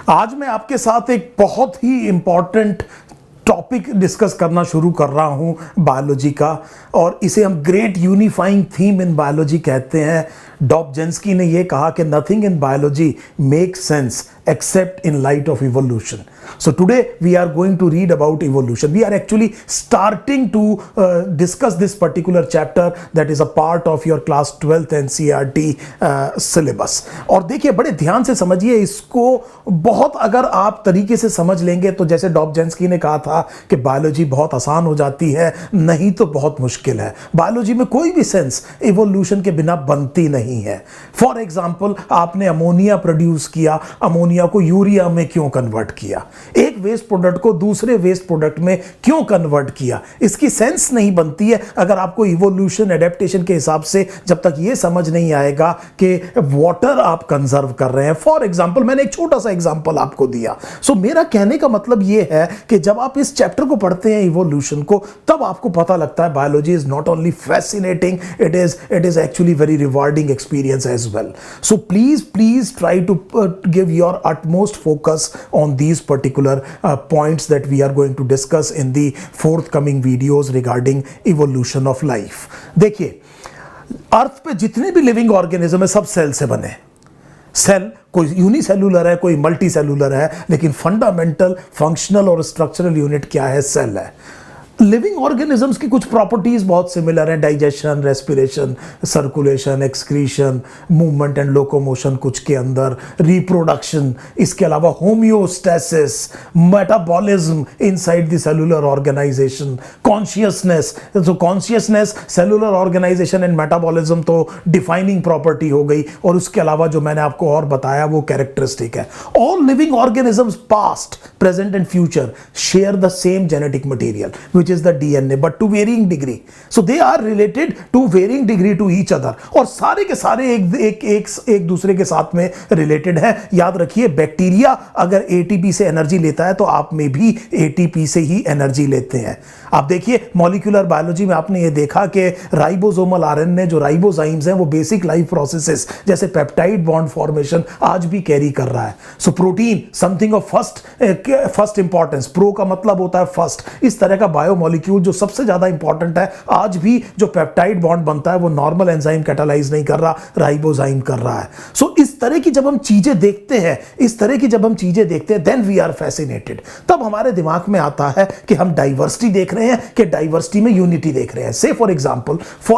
आज मैं आपके साथ एक बहुत ही इंपॉर्टेंट टॉपिक डिस्कस करना शुरू कर रहा हूं बायोलॉजी का, और इसे हम great unifying theme in biology कहते हैं। डॉबझिन्स्की ने यह कहा कि nothing in biology make sense except in light of evolution. So today we are going to read about evolution. We are actually starting to discuss this particular chapter that is a part of your class 12th NCERT syllabus. और देखिए बड़े ध्यान से समझिए इसको, बहुत अगर आप तरीके से समझ लेंगे तो जैसे डॉबझिन्स्की ने कहा था कि बायोलॉजी बहुत आसान हो जाती है, नहीं तो बहुत मुश्किल है। बायोलॉजी में कोई भी सेंस इवोल्यूशन के बिना बनती नहीं है। फॉर एग्जाम्पल आपने अमोनिया प्रोड्यूस किया, अमोनिया को यूरिया में क्यों कन्वर्ट किया, एक वेस्ट प्रोडक्ट को दूसरे वेस्ट प्रोडक्ट में क्यों कन्वर्ट किया, इसकी सेंस नहीं बनती है अगर आपको इवोल्यूशन एडेप्टेशन के हिसाब से जब तक ये समझ नहीं आएगा कि वाटर आप कंजर्व कर रहे हैं। फॉर एग्जांपल मैंने एक छोटा सा एग्जांपल आपको दिया। सो मेरा कहने का मतलब ये है कि जब आप इस चैप्टर को पढ़ते हैं इवोल्यूशन को, तब आपको पता लगता है biology is not only fascinating, it is actually very rewarding experience as well. So please try to give your utmost focus on these particular points that we are going to discuss in the forthcoming videos regarding evolution of life. देखिए, अर्थ पे जितने भी living organism है सब cell से बने। Cell कोई unicellular है, कोई मल्टी सेलुलर है, लेकिन फंडामेंटल फंक्शनल और स्ट्रक्चरल यूनिट क्या है? सेल है। लिविंग ऑर्गेनिजम्स की कुछ प्रॉपर्टीज बहुत सिमिलर हैं, digestion, respiration, circulation, excretion, movement and locomotion कुछ के अंदर, रिप्रोडक्शन, इसके अलावा homeostasis, metabolism inside the cellular organisation, consciousness. तो consciousness, cellular organisation and metabolism तो डिफाइनिंग प्रॉपर्टी हो गई, और उसके अलावा जो मैंने आपको और बताया वो कैरेक्टरिस्टिक है। All living organisms past, present and future share the same genetic material which is the DNA, but to varying degree. So they are related to varying degree to each other. और सारे के सारे एक दूसरे के साथ में रिलेटेड है। याद रखिए, बैक्टीरिया अगर एटीपी से एनर्जी लेता है तो आप में भी एटीपी से ही एनर्जी लेते हैं। आप देखिए मॉलिक्यूलर बायोलॉजी में आपने ये देखा कि राइबोसोमल आरएनए जो राइबोजाइम्स हैं वो बेसिक लाइफ प्रोसेसेस जैसे पेप्टाइड बॉन्ड फॉर्मेशन आज भी कैरी कर रहा है। So protein something of first importance, pro का मतलब होता है फर्स्ट। इस तरह का बायोमोलिक्यूल जो सबसे ज्यादा इंपॉर्टेंट है, आज भी जो पेप्टाइड बॉन्ड बनता है वो नॉर्मल एंजाइम कैटालाइज नहीं कर रहा, राइबोजाइम कर रहा है। सो इस तरह की जब हम चीजें देखते हैं देन वी आर फैसिनेटेड। तब हमारे दिमाग में आता है कि हम डाइवर्सिटी देख रहे हैं कि डाइवर्सिटी में यूनिटी देख रहे हैं। से फॉर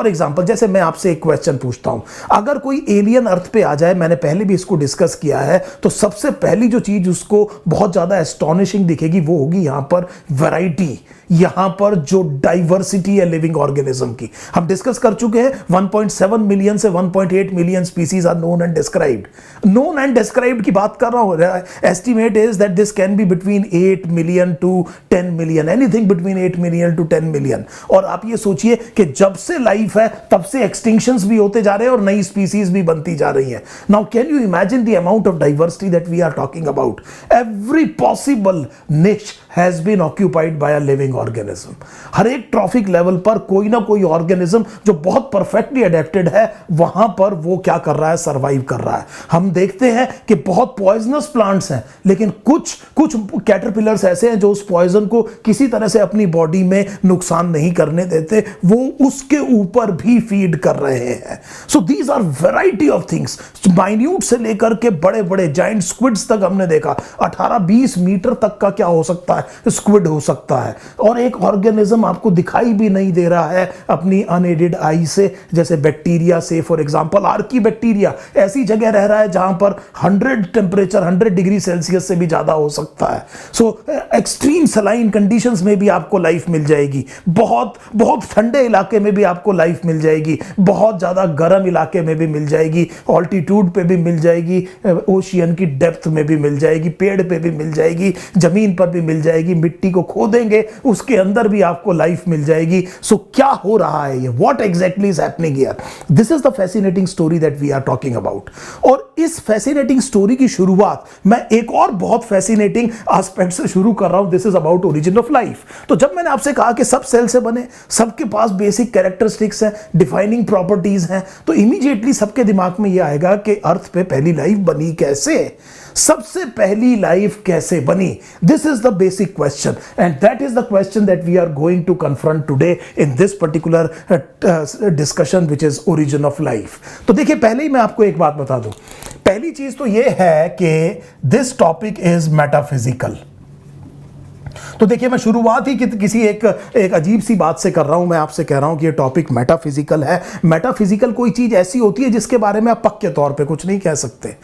एग्जांपल जैसे मैं आपसे एक क्वेश्चन पूछता हूं, अगर कोई एलियन अर्थ पे आ जाए, मैंने पहले भी इसको डिस्कस किया है, तो सबसे पहली जो चीज उसको बहुत ज्यादा एस्टॉनिशिंग दिखेगी वो होगी यहां पर वैरायटी, यहां पर जो डाइवर्सिटी है लिविंग ऑर्गेनिज्म की। हम डिस्कस कर चुके हैं 1.7 मिलियन से 1.8 million species are known and described की बात कर रहा हूं। Estimate is that this can be between 8 million to 10 million, anything between 8 million to 10 million. और आप ये सोचिए कि जब से लाइफ है तब से एक्सटिंक्शंस भी होते जा रहे हैं और नई स्पीसीज भी बनती जा रही हैं। Now can you imagine the amount of diversity that we are talking about? Every possible niche has been occupied by a living organism. हर एक ट्रॉफिक लेवल पर कोई ना कोई ऑर्गेनिज्म जो बहुत परफेक्टली अडेप्टेड है, वहां पर वो क्या कर रहा है? सर्वाइव कर रहा है। हम देखते हैं कि बहुत पॉइजनस प्लांट्स हैं, लेकिन कुछ कैटरपिलर्स ऐसे हैं जो उस पॉइजन को किसी तरह से अपनी बॉडी में नुकसान नहीं करने देते, वो उसके ऊपर भी फीड कर रहे हैं। So these are variety of things, minute से लेकर के बड़े बड़े जाइंट स्क्विड्स तक हमने देखा। 18-20 मीटर तक का क्या हो सकता है? स्क्विड हो सकता है। और एक ऑर्गेनिज्म आपको दिखाई भी नहीं दे रहा है अपनी अनएडेड आई से, जैसे बैक्टीरिया से फॉर एग्जांपल। आर्की बैक्टीरिया ऐसी जगह रह रहा है जहां पर 100 डिग्री सेल्सियस से भी ज्यादा हो सकता है। सो एक्सट्रीम सलाइन कंडीशंस में भी आपको लाइफ मिल जाएगी, बहुत ठंडे इलाके में भी आपको लाइफ मिल जाएगी, बहुत ज्यादा गर्म इलाके में भी मिल जाएगी, ऑल्टीट्यूड पे भी मिल जाएगी, ओशियन की डेप्थ में भी मिल जाएगी, पेड़ पे भी मिल जाएगी, जमीन पर भी मिल जाएगी, मिट्टी को खोदेंगे उसके अंदर भी आपको लाइफ मिल जाएगी। सो क्या हो रहा है ये? What exactly is happening here? This is the fascinating story that we are talking about. और इस फैसिनेटिंग स्टोरी की शुरुआत मैं एक और बहुत फैसिनेटिंग एस्पेक्ट से शुरू कर रहा हूं। This is about origin of life. तो जब मैंने आपसे कहा कि सब सेल से बने, सबके पास बेसिक कैरेक्टरिस्टिक्स हैं, डिफाइनिंग प्रॉपर्टीज हैं, तो इमीडिएटली सबके दिमाग में यह आएगा कि अर्थ पे पहली लाइफ बनी कैसे? सबसे पहली लाइफ कैसे बनी? This is the basic question and that is the question that we are going to confront today in this particular discussion which is origin of life. तो देखिए, पहले ही मैं आपको एक बात बता दूं। पहली चीज तो यह है कि दिस टॉपिक इज मेटाफिजिकल। तो देखिए, मैं शुरुआत ही किसी एक अजीब सी बात से कर रहा हूं। मैं आपसे कह रहा हूं कि ये टॉपिक मेटाफिजिकल है। मेटाफिजिकल कोई चीज ऐसी होती है जिसके बारे में आप पक्के तौर पे कुछ नहीं कह सकते,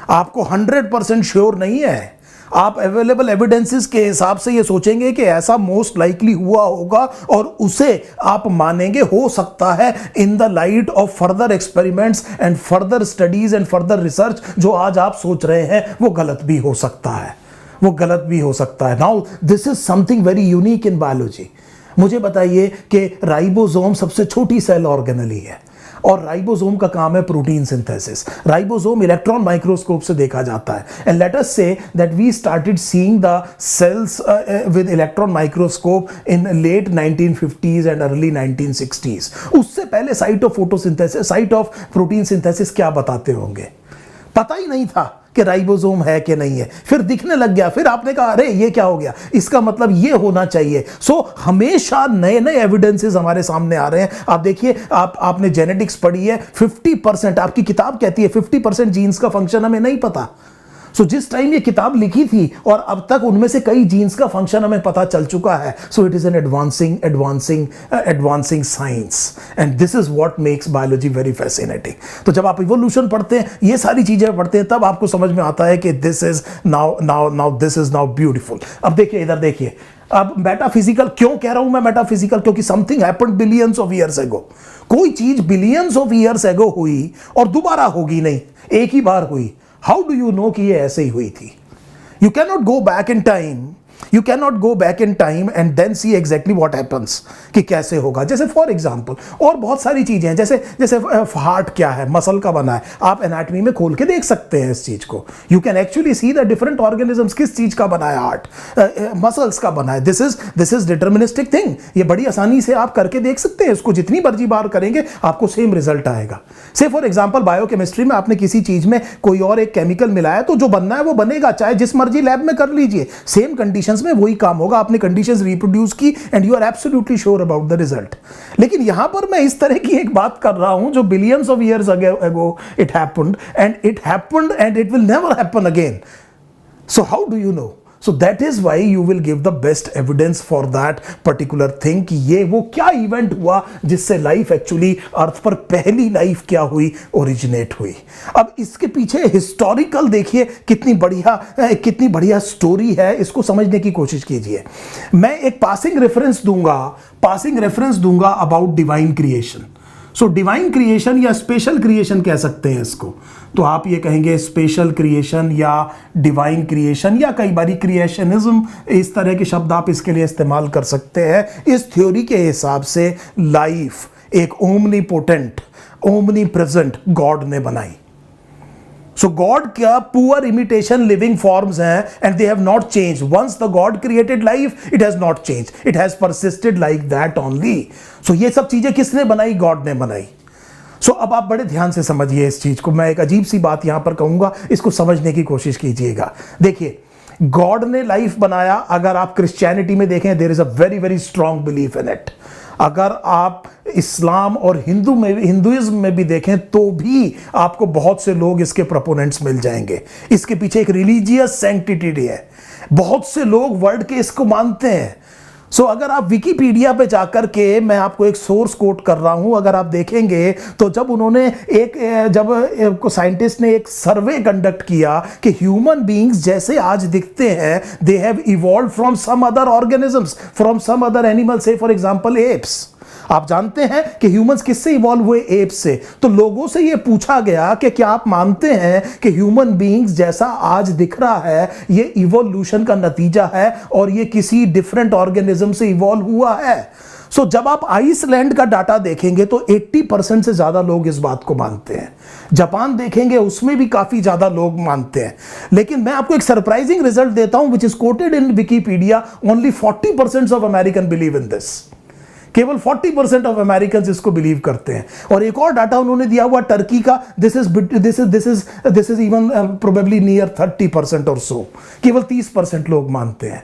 आपको 100% श्योर नहीं है। आप अवेलेबल एविडेंसेस के हिसाब से ये सोचेंगे कि ऐसा मोस्ट लाइकली हुआ होगा और उसे आप मानेंगे। हो सकता है in the light of further experiments and further studies and further research, जो आज आप सोच रहे हैं वो गलत भी हो सकता है, वो गलत भी हो सकता है। Now this is something very unique in biology. मुझे बताइए कि राइबोसोम सबसे छोटी सेल ऑर्गेनेली है और राइबोसोम का काम है protein synthesis. Ribosome electron microscope से देखा जाता है and let us say that we started seeing the cells with electron microscope in late 1950s and early 1960s। उससे पहले site of photosynthesis, site of protein synthesis क्या बताते होंगे? पता ही नहीं था कि राइबोसोम है कि नहीं है। फिर दिखने लग गया, फिर आपने कहा अरे ये क्या हो गया, इसका मतलब ये होना चाहिए। सो हमेशा नए नए एविडेंसेस हमारे सामने आ रहे हैं। आप देखिए, आपने जेनेटिक्स पढ़ी है, 50%, आपकी किताब कहती है 50% जीन्स का फंक्शन हमें नहीं पता। सो जिस टाइम ये किताब लिखी थी और अब तक उनमें से कई जीन्स का फंक्शन हमें पता चल चुका है। So it is an advancing science and this is what makes biology very fascinating. तो जब आप इवोल्यूशन पढ़ते हैं, ये सारी चीजें पढ़ते हैं, तब आपको समझ में आता है कि दिस इज नाउ ब्यूटीफुल। अब देखिए, इधर देखिए, अब मेटाफिजिकल क्यों कह रहा हूं मैं मेटाफिजिकल? क्योंकि something happened billions of years ago. कोई चीज बिलियंस ऑफ ईयर्स एगो हुई और दोबारा होगी नहीं, एक ही बार हुई। हाउ डू यू नो कि ये ऐसे ही हुई थी? You cannot go back in time. You cannot go back in time and then see exactly what happens कि कैसे होगा। जैसे फॉर एग्जाम्पल और बहुत सारी चीजें हैं, जैसे हार्ट क्या है, मसल का बना है, आप एनाटॉमी में खोल के देख सकते हैं इस चीज को। You can actually see the different organisms, किस चीज का बना है हार्ट, मसल्स का बना है। This is deterministic thing. ये बड़ी आसानी से आप करके देख सकते हैं इसको, जितनी मर्जी बार करेंगे आपको सेम रिजल्ट आएगा। से फॉर एग्जाम्पल बायोकेमिस्ट्री में आपने किसी चीज में कोई और एक केमिकल मिलाया तो जो बनना है वो बनेगा, चाहे जिस मर्जी लैब में कर लीजिए, सेम कंडीशंस में वही काम होगा। आपने कंडीशंस रिप्रोड्यूस की and you are absolutely sure about the result. लेकिन यहां पर मैं इस तरह की एक बात कर रहा हूं जो billions of years ago it happened and it will never happen again. So how do you know? So that is why you will give the best evidence for that particular thing कि ये वो क्या event हुआ जिससे life actually अर्थ पर पहली life क्या हुई, ओरिजिनेट हुई। अब इसके पीछे हिस्टोरिकल देखिए कितनी बढ़िया स्टोरी है, इसको समझने की कोशिश कीजिए। मैं एक पासिंग रेफरेंस दूंगा about divine creation. So divine creation या स्पेशल क्रिएशन कह सकते हैं इसको। तो आप ये कहेंगे स्पेशल क्रिएशन या डिवाइन क्रिएशन या कई बारी क्रिएशनिज्म, इस तरह के शब्द आप इसके लिए इस्तेमाल कर सकते हैं। इस थ्योरी के हिसाब से लाइफ एक ओमनीपोटेंट, ओमनीप्रेजेंट गॉड ने बनाई। So God क्या पुअर इमिटेशन लिविंग फॉर्म्स हैं and they have not change. Once the God created life, it has not change, it has persisted like that only. So ये सब चीजें किसने बनाई? गॉड ने बनाई। सो अब आप बड़े ध्यान से समझिए इस चीज को। मैं एक अजीब सी बात यहां पर कहूंगा, इसको समझने की कोशिश कीजिएगा। देखिए, गॉड ने लाइफ बनाया। अगर आप क्रिश्चियनिटी में देखें, there is a very very strong belief in it. अगर आप इस्लाम और हिंदुइज्म में भी देखें तो भी आपको बहुत से लोग इसके प्रोपोनेंट्स मिल जाएंगे। इसके पीछे एक रिलीजियस सैंक्टिटी है, बहुत से लोग वर्ड के इसको मानते हैं। सो अगर आप विकिपीडिया पे जाकर के, मैं आपको एक सोर्स कोट कर रहा हूं, अगर आप देखेंगे तो जब साइंटिस्ट ने एक सर्वे कंडक्ट किया कि ह्यूमन बीइंग्स जैसे आज दिखते हैं, they have evolved from some other organisms, from some other animal, say for example apes. आप जानते हैं कि ह्यूमंस किससे इवॉल्व हुए? एप से। तो लोगों से यह पूछा गया कि क्या आप मानते हैं कि ह्यूमन बीइंग्स जैसा आज दिख रहा है ये इवोल्यूशन का नतीजा है और ये किसी डिफरेंट ऑर्गेनिज्म से इवॉल्व हुआ है? सो जब आप आइसलैंड का डाटा देखेंगे तो 80% से ज्यादा लोग इस बात को मानते हैं। जापान देखेंगे, उसमें भी काफी ज्यादा लोग मानते हैं। लेकिन मैं आपको एक सरप्राइजिंग रिजल्ट देता हूं which is quoted in Wikipedia, only 40% of American believe in this, केवल 40% ऑफ अमेरिकन इसको बिलीव करते हैं। और एक और डाटा उन्होंने दिया हुआ टर्की का, this is even probably near 30% और सो, केवल 30% लोग मानते हैं।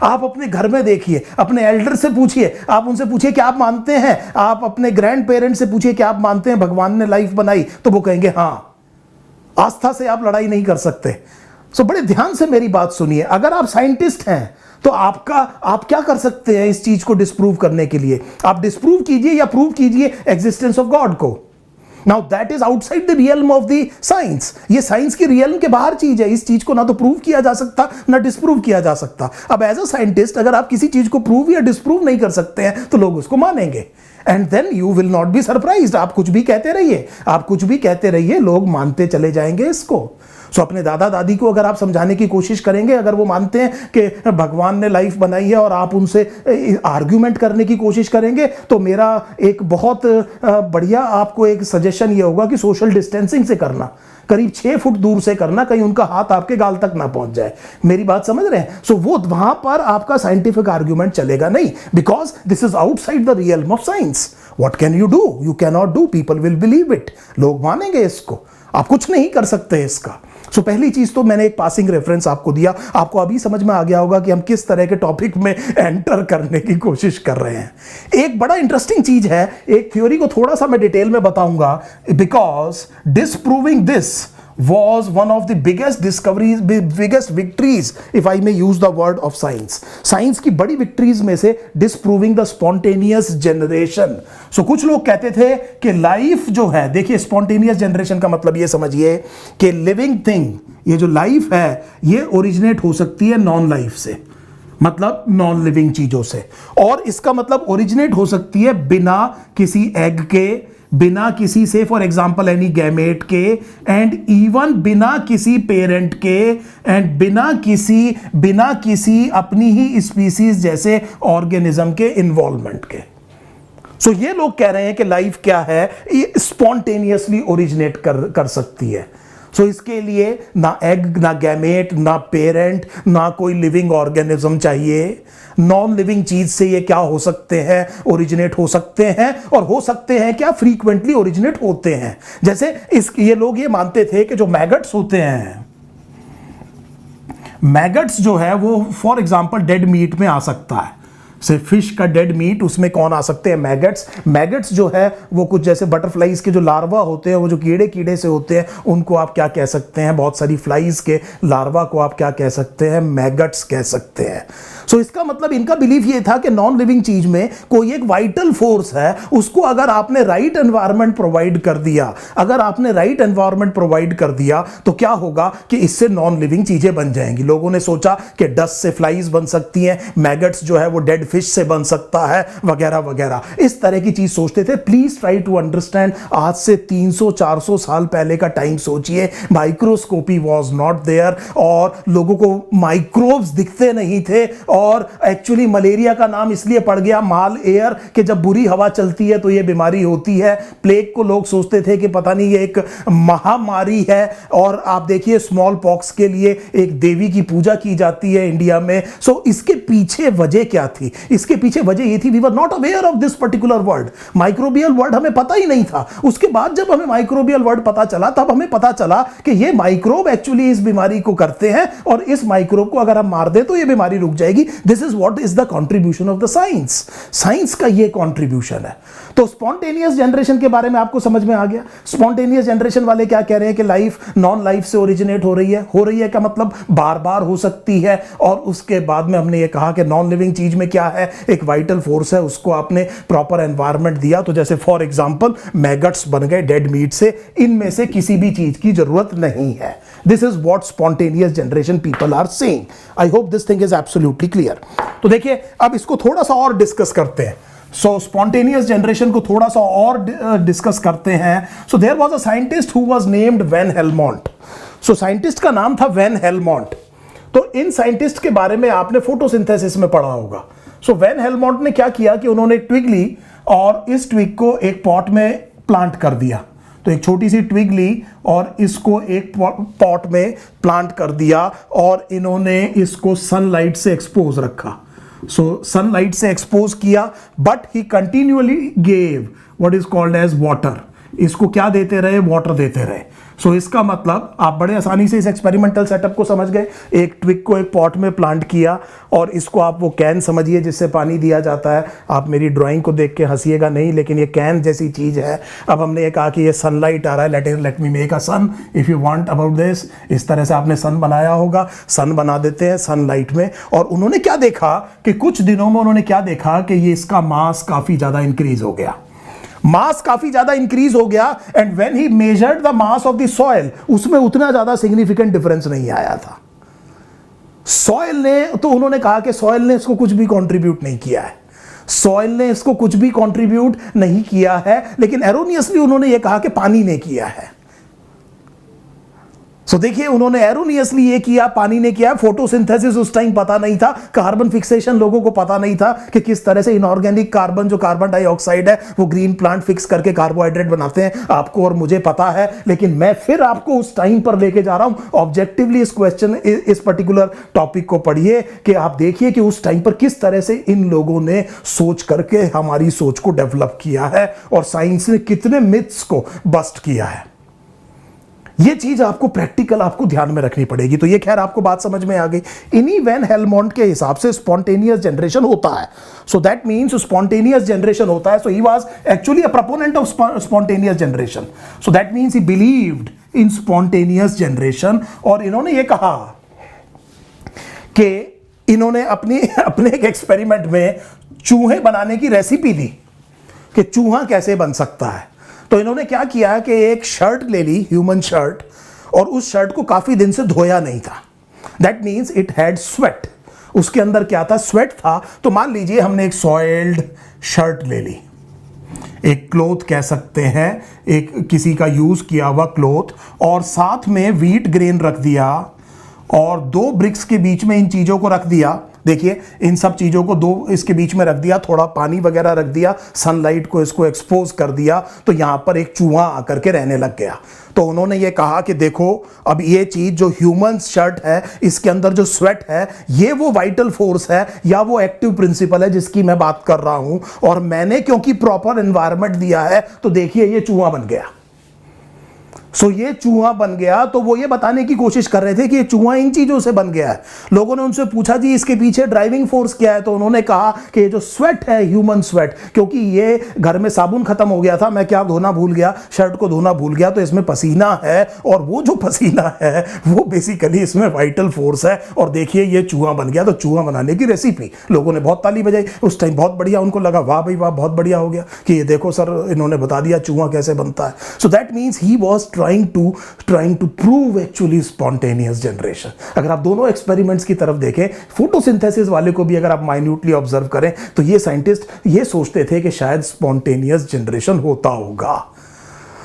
आप अपने घर में देखिए, अपने एल्डर से पूछिए, आप उनसे पूछिए कि आप मानते हैं, आप अपने ग्रैंड पेरेंट्स से पूछिए कि आप मानते हैं भगवान ने लाइफ बनाई, तो वो कहेंगे हाँ। आस्था से आप लड़ाई नहीं कर सकते। सो बड़े ध्यान से मेरी बात सुनिए, अगर आप साइंटिस्ट हैं तो आप क्या कर सकते हैं इस चीज को डिस्प्रूव करने के लिए? आप डिस्प्रूव कीजिए या प्रूव कीजिए एग्जिस्टेंस ऑफ गॉड को। Now that is outside the realm of the science. ये साइंस की रियल्म के बाहर चीज है। इस चीज को ना तो प्रूव किया जा सकता ना डिस्प्रूव किया जा सकता। अब एज अ साइंटिस्ट अगर आप किसी चीज को प्रूव या डिस्प्रूव नहीं कर सकते हैं तो लोग उसको मानेंगे, and then you will not be surprised. आप कुछ भी कहते रहिए, आप कुछ भी कहते रहिए, लोग मानते चले जाएंगे इसको। सो अपने दादा दादी को अगर आप समझाने की कोशिश करेंगे, अगर वो मानते हैं कि भगवान ने लाइफ बनाई है और आप उनसे आर्ग्यूमेंट करने की कोशिश करेंगे, तो मेरा एक बहुत बढ़िया आपको एक सजेशन ये होगा कि सोशल डिस्टेंसिंग से करना, करीब 6 फुट दूर से करना, कहीं उनका हाथ आपके गाल तक ना पहुंच जाए। मेरी बात समझ रहे हैं? सो वो वहां पर आपका साइंटिफिक आर्ग्यूमेंट चलेगा नहीं, because this is outside the realm of science. What can you do? You can not do, people will believe it. लोग मानेंगे इसको, आप कुछ नहीं कर सकते इसका। सो पहली चीज तो मैंने एक पासिंग रेफरेंस आपको दिया, आपको अभी समझ में आ गया होगा कि हम किस तरह के टॉपिक में एंटर करने की कोशिश कर रहे हैं। एक बड़ा इंटरेस्टिंग चीज है, एक थ्योरी को थोड़ा सा मैं डिटेल में बताऊंगा, because disproving this was one of the biggest discoveries, biggest victories, if I may use the word of science. Science की बड़ी विक्ट्रीज में से disproving the spontaneous generation. So कुछ लोग कहते थे कि लाइफ जो है, देखिए spontaneous generation का मतलब ये समझिए कि लिविंग थिंग, ये जो लाइफ है ये ओरिजिनेट हो सकती है नॉन लाइफ से, मतलब नॉन लिविंग चीजों से, और इसका मतलब ओरिजिनेट हो सकती है बिना किसी एग के, बिना किसी से फॉर एग्जाम्पल एनी गैमेट के, एंड इवन बिना किसी पेरेंट के, एंड बिना किसी अपनी ही स्पीसीज जैसे ऑर्गेनिज्म के इन्वॉल्वमेंट के। सो ये लोग कह रहे हैं कि लाइफ क्या है, ये स्पॉन्टेनियसली ओरिजिनेट कर सकती है। सो इसके लिए ना एग, ना गैमेट, ना पेरेंट, ना कोई लिविंग ऑर्गेनिज्म चाहिए। नॉन लिविंग चीज से ये क्या हो सकते हैं, ओरिजिनेट हो सकते हैं, और हो सकते हैं क्या, फ्रीक्वेंटली ओरिजिनेट होते हैं। जैसे ये लोग ये मानते थे कि जो मैगट्स होते हैं, मैगट्स जो है वो फॉर एग्जांपल डेड मीट में आ सकता है। से फिश का डेड मीट, उसमें कौन आ सकते हैं, मैगट्स। मैगट्स जो है वो कुछ जैसे बटरफ्लाइज के जो लार्वा होते हैं, वो जो कीड़े से होते हैं, उनको आप क्या कह सकते हैं, बहुत सारी फ्लाइज के लार्वा को आप क्या कह सकते हैं, मैगट्स कह सकते हैं। सो इसका मतलब इनका बिलीफ ये था कि नॉन लिविंग चीज में कोई एक वाइटल फोर्स है, उसको अगर आपने राइट एनवायरनमेंट प्रोवाइड कर दिया, अगर आपने राइट एनवायरनमेंट प्रोवाइड कर दिया तो क्या होगा कि इससे नॉन लिविंग चीजें बन जाएंगी। लोगों ने सोचा कि डस्ट से फ्लाइज बन सकती हैं, मैगट्स जो है वो डेड फिश से बन सकता है, वगैरह वगैरह, इस तरह की चीज सोचते थे। प्लीज ट्राई टू अंडरस्टैंड, आज से 300-400 साल पहले का टाइम सोचिए, माइक्रोस्कोपी वाज नॉट देयर, और लोगों को माइक्रोब्स दिखते नहीं थे, और एक्चुअली मलेरिया का नाम इसलिए पड़ गया माल एयर कि जब बुरी हवा चलती है तो यह बीमारी होती है। प्लेग को लोग सोचते थे कि पता नहीं ये एक महामारी है, और आप देखिए स्मॉल पॉक्स के लिए एक देवी की पूजा की जाती है इंडिया में। सो इसके पीछे वजह क्या थी? इसके पीछे वजह ये थी, we were not aware of this particular world, microbial world हमें पता ही नहीं था। उसके बाद जब हमें माइक्रोबियल वर्ड पता चला, तब हमें पता चला कि ये माइक्रोब एक्चुअली इस बीमारी को करते हैं, और इस माइक्रोब को अगर हम मार दें तो ये बीमारी रुक जाएगी। This is what is the contribution of the science. Science का ये कंट्रीब्यूशन है। तो स्पॉन्टेनियस जनरेशन के बारे में आपको समझ में आ गया। स्पॉन्टेनियस जनरेशन वाले क्या कह रहे हैं कि लाइफ नॉन लाइफ से ओरिजिनेट हो रही है का मतलब बार बार हो सकती है। और उसके बाद में हमने ये कहा कि नॉन लिविंग चीज में क्या है, एक वाइटल फोर्स है, उसको आपने प्रॉपर एनवायरनमेंट दिया, तो जैसे फॉर एग्जांपल मैगट्स बन गए डेड मीट से। इनमें से किसी भी चीज की जरूरत नहीं है। This is what spontaneous generation people are saying. I hope this thing is absolutely clear. तो देखिए अब इसको थोड़ा सा और डिस्कस करते हैं। सो स्पॉन्टेनियस जनरेशन को थोड़ा सा और डिस्कस करते हैं। So there was a scientist who was named Van Helmont. So scientist का नाम था वैन हेलमोंट। तो इन साइंटिस्ट के बारे में आपने फोटोसिंथेसिस में पढ़ा होगा। सो वैन हेलमोंट ने क्या किया कि उन्होंने ट्विग ली और इस ट्विग को एक पॉट में प्लांट कर दिया। तो एक छोटी सी ट्विग ली और इसको एक पॉट में प्लांट कर दिया, और इन्होंने इसको सनलाइट से एक्सपोज रखा। सो सनलाइट से एक्सपोज किया, but he continuously gave what is called as water. इसको क्या देते रहे? वाटर देते रहे। सो इसका मतलब आप बड़े आसानी से इस एक्सपेरिमेंटल सेटअप को समझ गए। एक ट्विग को एक पॉट में प्लांट किया और इसको आप वो कैन समझिए जिससे पानी दिया जाता है। आप मेरी ड्राइंग को देख के हंसिएगा नहीं, लेकिन ये कैन जैसी चीज़ है। अब हमने ये कहा कि ये सनलाइट आ रहा है, let me make a sun if you want about this. इस तरह से आपने सन बनाया होगा, सन बना देते हैं सनलाइट में। और उन्होंने क्या देखा कि कुछ दिनों में उन्होंने क्या देखा कि ये इसका मास काफ़ी ज़्यादा इंक्रीज हो गया। मास काफी ज्यादा इंक्रीज हो गया and when he measured the mass of the soil, उसमें उतना ज्यादा सिग्निफिकेंट डिफरेंस नहीं आया था। सॉइल ने, तो उन्होंने कहा कि सॉइल ने इसको कुछ भी कंट्रीब्यूट नहीं किया है, सॉइल ने इसको कुछ भी कंट्रीब्यूट नहीं किया है। लेकिन एरोनियसली उन्होंने ये कहा कि पानी ने किया है। सो देखिए, उन्होंने एरोनियसली ये किया, पानी ने किया। फोटोसिंथेसिस उस टाइम पता नहीं था, कार्बन फिक्सेशन लोगों को पता नहीं था कि किस तरह से इनऑर्गेनिक कार्बन, जो कार्बन डाइऑक्साइड है, वो ग्रीन प्लांट फिक्स करके कार्बोहाइड्रेट बनाते हैं। आपको और मुझे पता है, लेकिन मैं फिर आपको उस टाइम पर लेके जा रहा हूं। ऑब्जेक्टिवली इस क्वेश्चन, इस पर्टिकुलर टॉपिक को पढ़िए कि आप देखिए कि उस टाइम पर किस तरह से इन लोगों ने सोच करके हमारी सोच को डेवलप किया है और साइंस ने कितने मिथ्स को बस्ट किया है। ये चीज आपको प्रैक्टिकल आपको ध्यान में रखनी पड़ेगी। तो ये खैर आपको बात समझ में आ गई। इन्हीं वैन हेलमोंट के हिसाब से स्पॉन्टेनियस जनरेशन होता है। So that means spontaneous generation होता है। So he was actually a proponent of spontaneous generation. So that means he believed in spontaneous generation. और इन्होंने ये कहा कि इन्होंने अपने एक एक्सपेरिमेंट में चूहे बनाने की रेसिपी दी कि चूहा कैसे बन सकता है। तो इन्होंने क्या किया कि एक शर्ट ले ली, ह्यूमन शर्ट, और उस शर्ट को काफी दिन से धोया नहीं था। That means it had sweat. उसके अंदर क्या था? स्वेट था। तो मान लीजिए हमने एक सॉइल्ड शर्ट ले ली, एक क्लोथ कह सकते हैं, एक किसी का यूज किया हुआ क्लोथ, और साथ में व्हीट ग्रेन रख दिया और 2 ब्रिक्स के बीच में इन चीजों को रख दिया। देखिए, इन सब चीजों को 2 इसके बीच में रख दिया, थोड़ा पानी वगैरह रख दिया, सनलाइट को इसको एक्सपोज कर दिया, तो यहां पर एक चूहा आकर के रहने लग गया। तो उन्होंने ये कहा कि देखो, अब ये चीज जो ह्यूमन शर्ट है, इसके अंदर जो स्वेट है, ये वो वाइटल फोर्स है या वो एक्टिव प्रिंसिपल है जिसकी मैं बात कर रहा हूं। और मैंने क्योंकि प्रॉपर एनवायरनमेंट दिया है, तो देखिए ये चूहा बन गया। सो ये चूहा बन गया। तो वो ये बताने की कोशिश कर रहे थे कि ये चूहा इन चीजों से बन गया है। लोगों ने उनसे पूछा जी इसके पीछे ड्राइविंग फोर्स क्या है? तो उन्होंने कहा कि ये जो स्वेट है, ह्यूमन स्वेट, क्योंकि ये घर में साबुन खत्म हो गया था, मैं क्या धोना भूल गया, शर्ट को धोना भूल गया, तो इसमें पसीना है, और वो जो पसीना है वो बेसिकली इसमें वाइटल फोर्स है। और देखिए ये चूहा बन गया। तो चूहा बनाने की रेसिपी, लोगों ने बहुत ताली बजाई उस टाइम, बहुत बढ़िया, उनको लगा वाह भाई वाह, बहुत बढ़िया हो गया कि ये देखो सर, इन्होंने बता दिया चूहा कैसे बनता है। So that means he was trying to prove actually spontaneous generation। अगर आप दोनों एक्सपेरिमेंट्स की तरफ देखें, फोटोसिंथेसिस वाले को भी अगर आप माइन्यूटली ऑब्जर्व करें, तो ये साइंटिस्ट ये सोचते थे कि शायद स्पॉन्टेनियस जनरेशन होता होगा।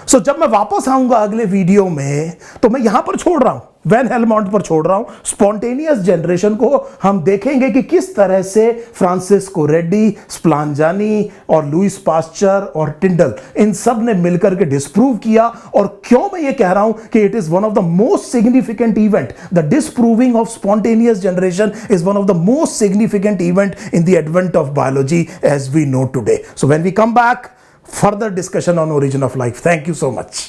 सो जब मैं वापस आऊंगा अगले वीडियो में, तो मैं यहां पर छोड़ रहा हूं, वैन हेलमोंट पर छोड़ रहा हूं। स्पॉन्टेनियस जनरेशन को हम देखेंगे कि किस तरह से फ्रांसिस्को रेड्डी, स्प्लांजानी और लुइस पास्चर और टिंडल, इन सब ने मिलकर के डिस्प्रूव किया। और क्यों मैं ये कह रहा हूं कि it is one of the most significant event, the disproving of spontaneous generation is one of the most significant event in the advent of biology as we know today. So when we come back, further discussion on origin of life. Thank you so much.